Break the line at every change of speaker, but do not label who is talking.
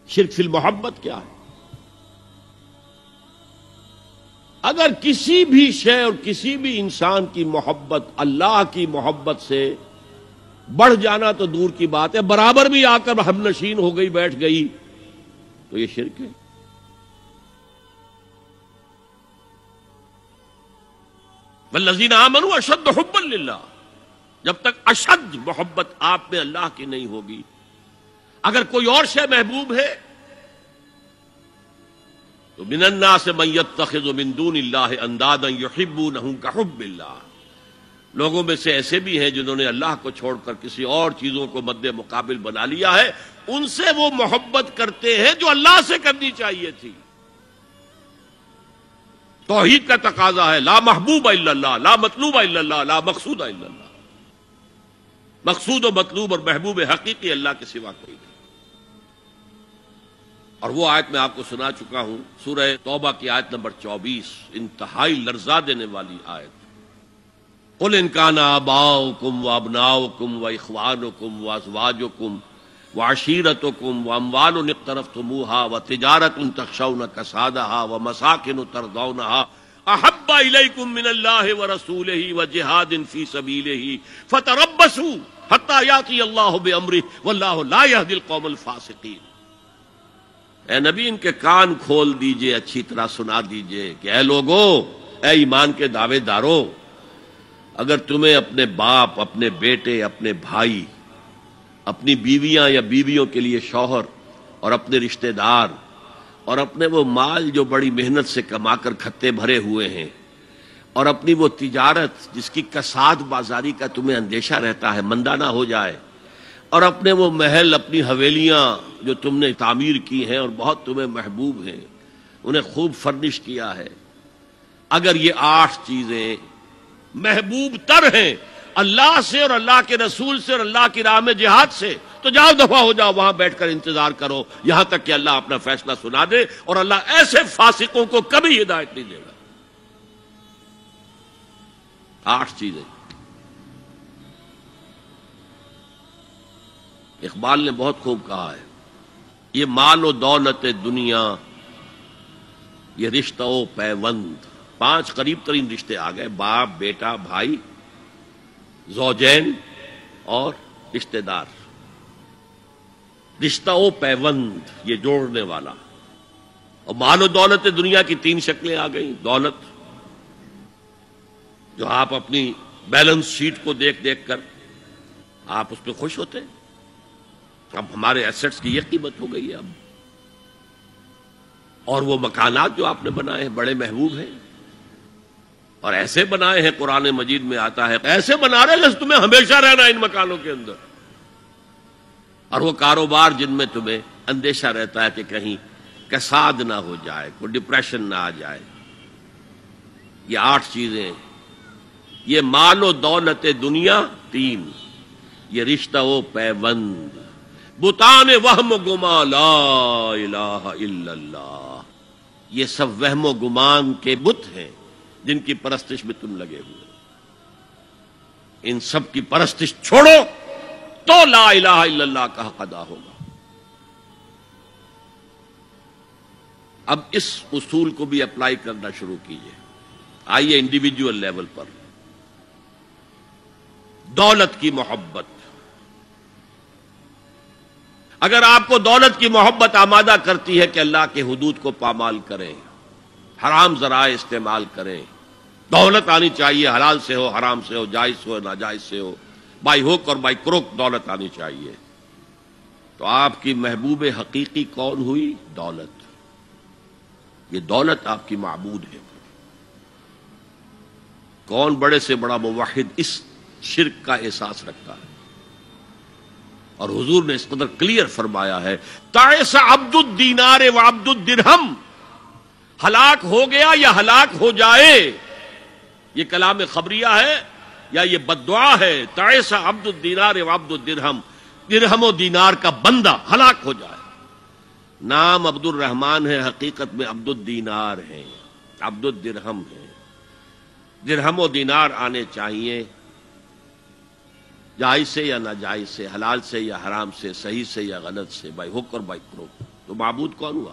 شرک فی المحبت کیا ہے؟ اگر کسی بھی شے اور کسی بھی انسان کی محبت اللہ کی محبت سے بڑھ جانا تو دور کی بات ہے، برابر بھی آ کر ہم نشین ہو گئی، بیٹھ گئی، تو یہ شرک ہے۔ والذین آمنوا اشد حبا للہ، جب تک اشد محبت آپ میں اللہ کی نہیں ہوگی، اگر کوئی اور شے محبوب ہے تو من الناس من یتخذ من دون اللہ اندادا یحبونہم کحب اللہ، لوگوں میں سے ایسے بھی ہیں جنہوں نے اللہ کو چھوڑ کر کسی اور چیزوں کو مد مقابل بنا لیا ہے، ان سے وہ محبت کرتے ہیں جو اللہ سے کرنی چاہیے تھی۔ توحید کا تقاضا ہے لا محبوب الا اللہ، لا مطلوب الا اللہ، لا مقصود الا اللہ، مقصود و مطلوب اور محبوب حقیقی اللہ کے سوا کوئی نہیں۔ اور وہ آیت میں آپ کو سنا چکا ہوں، سورہ توبہ کی آیت نمبر 24، انتہائی لرزا دینے والی آیت۔ قل ان کان آباؤکم وابناؤکم واخوانکم وازواجکم وعشیرتکم واموال اقترفتموها وتجارۃ تخشون کسادها ومساکن ترضونها احب الیکم من اللہ ورسولہ وجہاد فی سبیلہ فتربصوا حتی یاتی اللہ بامرہ واللہ لا یہدی القوم الفاسقین۔ اے نبی ان کے کان کھول دیجئے، اچھی طرح سنا دیجئے کہ اے لوگو، اے ایمان کے دعوے دارو، اگر تمہیں اپنے باپ، اپنے بیٹے، اپنے بھائی، اپنی بیویاں یا بیویوں کے لیے شوہر اور اپنے رشتہ دار اور اپنے وہ مال جو بڑی محنت سے کما کر کھتے بھرے ہوئے ہیں اور اپنی وہ تجارت جس کی کساد بازاری کا تمہیں اندیشہ رہتا ہے مندہ نہ ہو جائے، اور اپنے وہ محل، اپنی حویلیاں جو تم نے تعمیر کی ہیں اور بہت تمہیں محبوب ہیں، انہیں خوب فرنش کیا ہے، اگر یہ 8 چیزیں محبوب تر ہیں اللہ سے اور اللہ کے رسول سے اور اللہ کی راہ میں جہاد سے، تو جاؤ دفع ہو جاؤ، وہاں بیٹھ کر انتظار کرو یہاں تک کہ اللہ اپنا فیصلہ سنا دے، اور اللہ ایسے فاسقوں کو کبھی ہدایت نہیں دے گا۔ 8 چیزیں۔ اقبال نے بہت خوب کہا ہے، یہ مال و دولت دنیا، یہ رشتہ و پیوند، 5 قریب ترین رشتے آ گئے، باپ، بیٹا، بھائی، زوجین اور رشتہ دار۔ رشتہ و پیوند، یہ جوڑنے والا۔ اور مال و دولت دنیا کی 3 شکلیں آ گئیں۔ دولت جو آپ اپنی بیلنس شیٹ کو دیکھ دیکھ کر آپ اس پہ خوش ہوتے ہیں، اب ہمارے ایسٹس کی یہ قیمت ہو گئی ہے اب۔ اور وہ مکانات جو آپ نے بنائے ہیں بڑے محبوب ہیں، اور ایسے بنائے ہیں، قرآن مجید میں آتا ہے ایسے بنا رہے جیسے تمہیں ہمیشہ رہنا ان مکانوں کے اندر۔ اور وہ کاروبار جن میں تمہیں اندیشہ رہتا ہے کہ کہیں کساد نہ ہو جائے، کوئی ڈپریشن نہ آ جائے۔ یہ 8 چیزیں، یہ مال و دولت دنیا 3، یہ رشتہ و پیوند، بتان وہم و گما لا الہ الا اللہ، یہ سب وہم و گمان کے بت ہیں جن کی پرستش میں تم لگے ہوئے۔ ان سب کی پرستش چھوڑو تو لا الہ الا اللہ کا حق ادا ہوگا۔ اب اس اصول کو بھی اپلائی کرنا شروع کیجئے۔ آئیے انڈیویجول لیول پر، دولت کی محبت۔ اگر آپ کو دولت کی محبت آمادہ کرتی ہے کہ اللہ کے حدود کو پامال کریں، حرام ذرائع استعمال کریں، دولت آنی چاہیے، حلال سے ہو، حرام سے ہو، جائز ہو، ناجائز سے ہو، بائی ہوک اور بائی کروک دولت آنی چاہیے، تو آپ کی محبوب حقیقی کون ہوئی؟ دولت۔ یہ دولت آپ کی معبود ہے۔ کون بڑے سے بڑا موحد اس شرک کا احساس رکھتا ہے؟ اور حضور نے اس قدر کلیئر فرمایا ہے، تعس عبد الدینار و عبد الدرہم، ہلاک ہو گیا یا ہلاک ہو جائے، یہ کلام خبریہ ہے یا یہ بد دعا ہے؟ تعس عبد الدینار و عبد الدرہم، درہم و دینار کا بندہ ہلاک ہو جائے۔ نام عبد الرحمن ہے، حقیقت میں عبد الدینار ہے، عبد الدرہم ہے۔ درہم و دینار آنے چاہیے، جائز سے یا ناجائز سے، حلال سے یا حرام سے، صحیح سے یا غلط سے، بائی حق اور بائی کروک۔ تو معبود کون ہوا؟